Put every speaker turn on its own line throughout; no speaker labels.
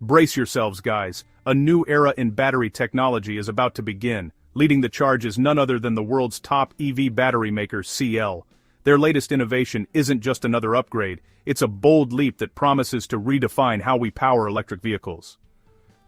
Brace yourselves, guys. A new era in battery technology is about to begin. Leading the charge is none other than the world's top EV battery maker, CATL. Their latest innovation isn't just another upgrade, it's a bold leap that promises to redefine how we power electric vehicles.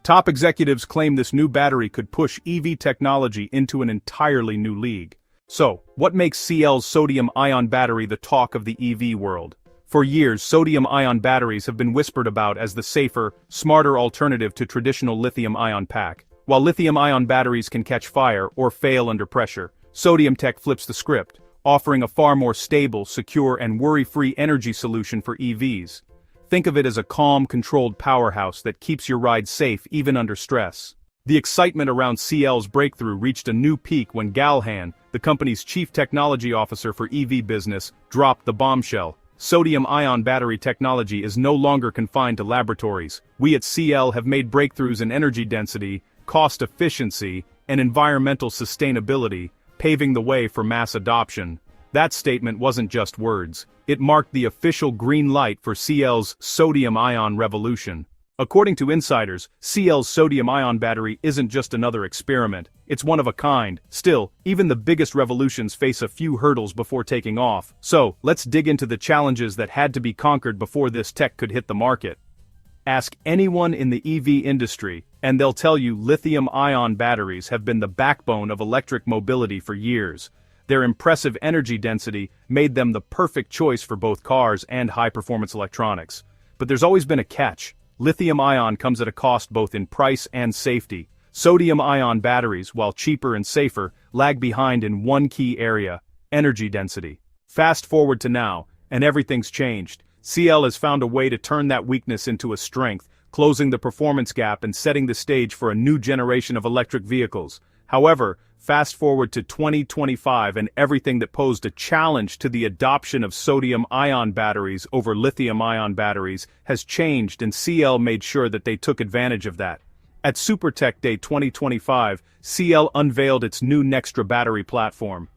Top executives claim this new battery could push EV technology into an entirely new league. So, what makes CATL's sodium-ion battery the talk of the EV world? For years, sodium-ion batteries have been whispered about as the safer, smarter alternative to traditional lithium-ion pack. While lithium-ion batteries can catch fire or fail under pressure, sodium tech flips the script, offering a far more stable, secure, and worry-free energy solution for EVs. Think of it as a calm, controlled powerhouse that keeps your ride safe even under stress. The excitement around CATL's breakthrough reached a new peak when Gao Huan, the company's chief technology officer for EV business, dropped the bombshell. Sodium-ion battery technology is no longer confined to laboratories. We at CATL have made breakthroughs in energy density, cost efficiency, and environmental sustainability, paving the way for mass adoption. That statement wasn't just words. It marked the official green light for CATL's sodium-ion revolution. According to insiders, CATL's sodium-ion battery isn't just another experiment. It's one of a kind. Still, even the biggest revolutions face a few hurdles before taking off. So, let's dig into the challenges that had to be conquered before this tech could hit the market. Ask anyone in the EV industry, and they'll tell you lithium-ion batteries have been the backbone of electric mobility for years. Their impressive energy density made them the perfect choice for both cars and high-performance electronics. But there's always been a catch. Lithium-ion comes at a cost both in price and safety. Sodium-ion batteries, while cheaper and safer, lag behind in one key area: energy density. Fast forward to now, and everything's changed. CATL has found a way to turn that weakness into a strength, closing the performance gap and setting the stage for a new generation of electric vehicles. However, fast forward to 2025 and everything that posed a challenge to the adoption of sodium-ion batteries over lithium-ion batteries has changed, and CATL made sure that they took advantage of that. At SuperTech Day 2025, CATL unveiled its new Nextra battery platform.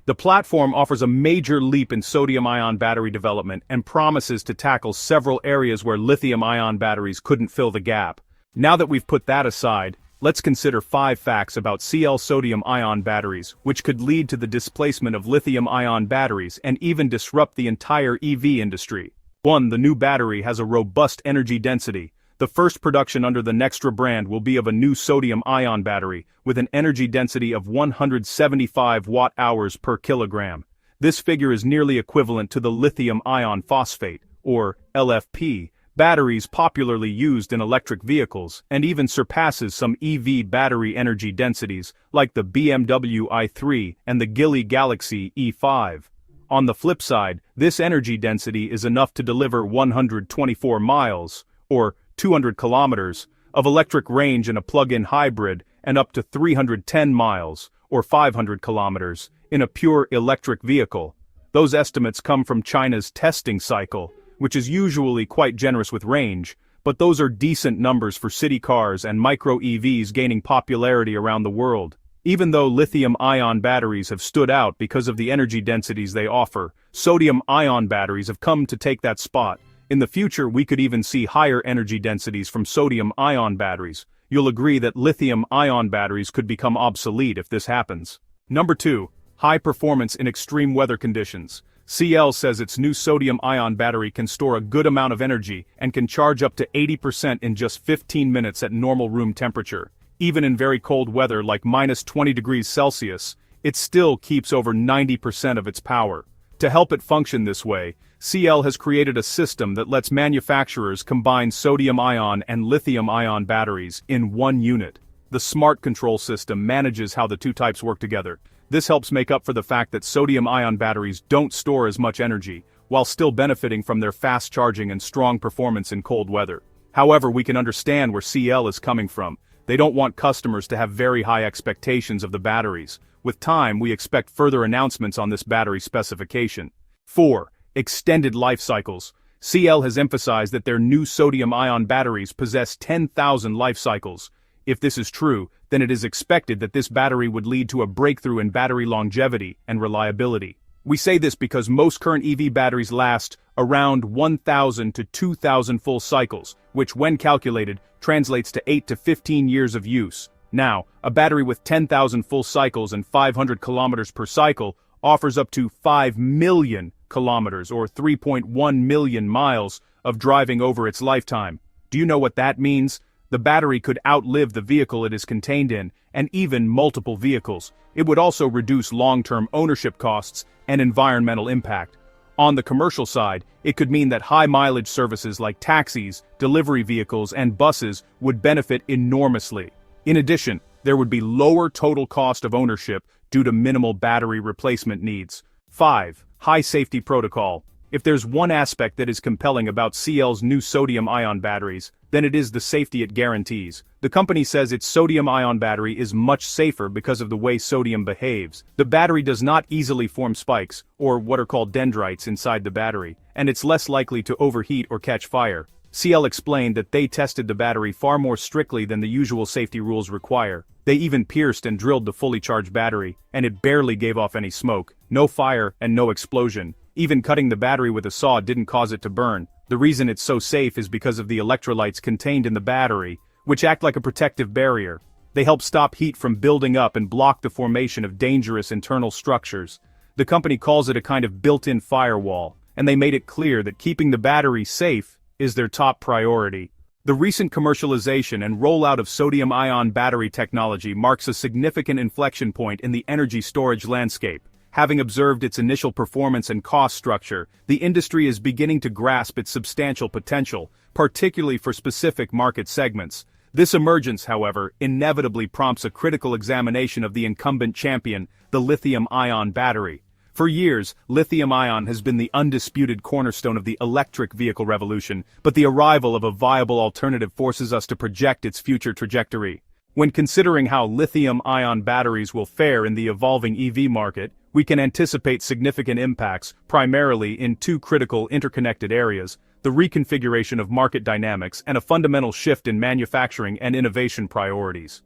The platform offers a major leap in sodium-ion battery development and promises to tackle several areas where lithium-ion batteries couldn't fill the gap. Now that we've put that aside, let's consider 5 facts about CATL sodium-ion batteries, which could lead to the displacement of lithium-ion batteries and even disrupt the entire EV industry. 1. The new battery has a robust energy density. The first production under the Nextra brand will be of a new sodium-ion battery, with an energy density of 175 watt-hours per kilogram. This figure is nearly equivalent to the lithium iron phosphate, or LFP, batteries popularly used in electric vehicles, and even surpasses some EV battery energy densities, like the BMW i3 and the Geely Galaxy E5. On the flip side, this energy density is enough to deliver 124 miles, or 200 kilometers, of electric range in a plug-in hybrid, and up to 310 miles, or 500 kilometers, in a pure electric vehicle. Those estimates come from China's testing cycle, which is usually quite generous with range, but those are decent numbers for city cars and micro-EVs gaining popularity around the world. Even though lithium-ion batteries have stood out because of the energy densities they offer, sodium-ion batteries have come to take that spot. In the future, we could even see higher energy densities from sodium-ion batteries. You'll agree that lithium-ion batteries could become obsolete if this happens. Number 2. High performance in extreme weather conditions. CATL says its new sodium-ion battery can store a good amount of energy and can charge up to 80% in just 15 minutes at normal room temperature. Even in very cold weather like -20 degrees Celsius, it still keeps over 90% of its power. To help it function this way, CATL has created a system that lets manufacturers combine sodium-ion and lithium-ion batteries in one unit. The smart control system manages how the two types work together. This helps make up for the fact that sodium-ion batteries don't store as much energy, while still benefiting from their fast charging and strong performance in cold weather. However, we can understand where CATL is coming from. They don't want customers to have very high expectations of the batteries. With time, we expect further announcements on this battery specification. 4. Extended life cycles. CATL has emphasized that their new sodium-ion batteries possess 10,000 life cycles. If this is true, then it is expected that this battery would lead to a breakthrough in battery longevity and reliability. We say this because most current EV batteries last around 1,000 to 2,000 full cycles, which when calculated, translates to 8 to 15 years of use. Now, a battery with 10,000 full cycles and 500 kilometers per cycle offers up to 5 million kilometers or 3.1 million miles of driving over its lifetime. Do you know what that means? The battery could outlive the vehicle it is contained in, and even multiple vehicles. It would also reduce long-term ownership costs and environmental impact. On the commercial side, it could mean that high-mileage services like taxis, delivery vehicles, and buses would benefit enormously. In addition, there would be lower total cost of ownership due to minimal battery replacement needs. 5. High safety protocol. If there's one aspect that is compelling about CATL's new sodium-ion batteries, then it is the safety it guarantees. The company says its sodium-ion battery is much safer because of the way sodium behaves. The battery does not easily form spikes, or what are called dendrites, inside the battery, and it's less likely to overheat or catch fire. CATL explained that they tested the battery far more strictly than the usual safety rules require. They even pierced and drilled the fully charged battery, and it barely gave off any smoke, no fire, and no explosion. Even cutting the battery with a saw didn't cause it to burn. The reason it's so safe is because of the electrolytes contained in the battery, which act like a protective barrier. They help stop heat from building up and block the formation of dangerous internal structures. The company calls it a kind of built-in firewall, and they made it clear that keeping the battery safe is their top priority. The recent commercialization and rollout of sodium-ion battery technology marks a significant inflection point in the energy storage landscape. Having observed its initial performance and cost structure, the industry is beginning to grasp its substantial potential, particularly for specific market segments. This emergence, however, inevitably prompts a critical examination of the incumbent champion, the lithium-ion battery. For years, lithium-ion has been the undisputed cornerstone of the electric vehicle revolution, but the arrival of a viable alternative forces us to project its future trajectory. When considering how lithium-ion batteries will fare in the evolving EV market, we can anticipate significant impacts, primarily in two critical interconnected areas: the reconfiguration of market dynamics and a fundamental shift in manufacturing and innovation priorities.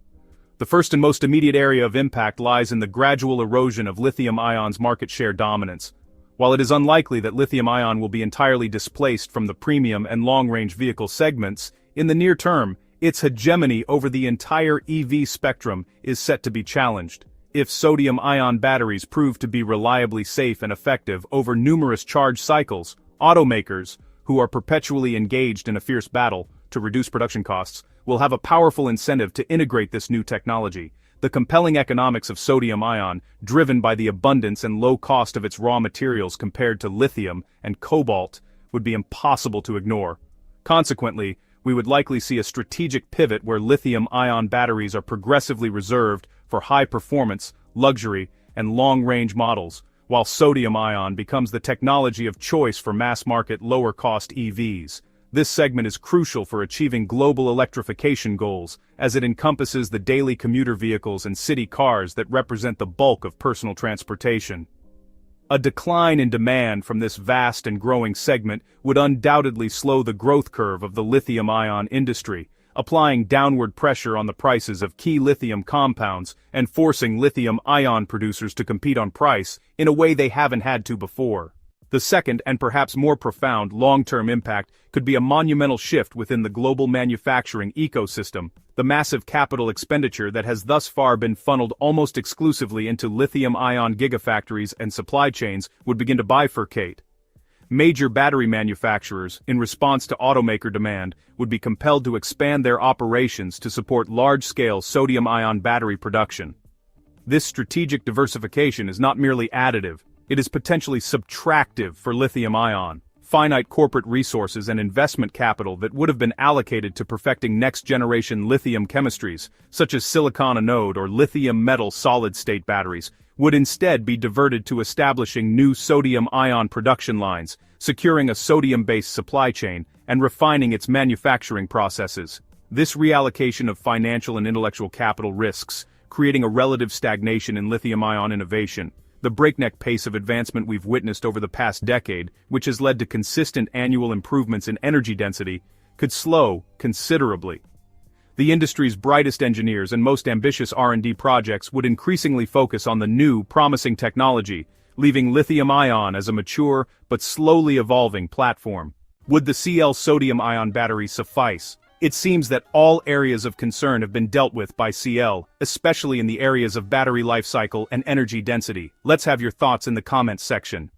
The first and most immediate area of impact lies in the gradual erosion of lithium-ion's market share dominance. While it is unlikely that lithium-ion will be entirely displaced from the premium and long-range vehicle segments, in the near term, its hegemony over the entire EV spectrum is set to be challenged. If sodium-ion batteries prove to be reliably safe and effective over numerous charge cycles, automakers, who are perpetually engaged in a fierce battle to reduce production costs, will have a powerful incentive to integrate this new technology. The compelling economics of sodium-ion, driven by the abundance and low cost of its raw materials compared to lithium and cobalt, would be impossible to ignore. Consequently, we would likely see a strategic pivot where lithium-ion batteries are progressively reserved for high-performance, luxury, and long-range models, while sodium-ion becomes the technology of choice for mass-market, lower-cost EVs. This segment is crucial for achieving global electrification goals, as it encompasses the daily commuter vehicles and city cars that represent the bulk of personal transportation. A decline in demand from this vast and growing segment would undoubtedly slow the growth curve of the lithium-ion industry, applying downward pressure on the prices of key lithium compounds and forcing lithium-ion producers to compete on price in a way they haven't had to before. The second, and perhaps more profound, long-term impact could be a monumental shift within the global manufacturing ecosystem. The massive capital expenditure that has thus far been funneled almost exclusively into lithium-ion gigafactories and supply chains would begin to bifurcate. Major battery manufacturers, in response to automaker demand, would be compelled to expand their operations to support large-scale sodium-ion battery production. This strategic diversification is not merely additive, it is potentially subtractive for lithium-ion. Finite corporate resources and investment capital that would have been allocated to perfecting next-generation lithium chemistries, such as silicon anode or lithium metal solid-state batteries, would instead be diverted to establishing new sodium-ion production lines, securing a sodium-based supply chain, and refining its manufacturing processes. This reallocation of financial and intellectual capital risks, creating a relative stagnation in lithium-ion innovation. The breakneck pace of advancement we've witnessed over the past decade, which has led to consistent annual improvements in energy density, could slow considerably. The industry's brightest engineers and most ambitious R&D projects would increasingly focus on the new, promising technology, leaving lithium-ion as a mature but slowly evolving platform. Would the CL sodium-ion battery suffice? It seems that all areas of concern have been dealt with by CL, especially in the areas of battery life cycle and energy density. Let's have your thoughts in the comments section.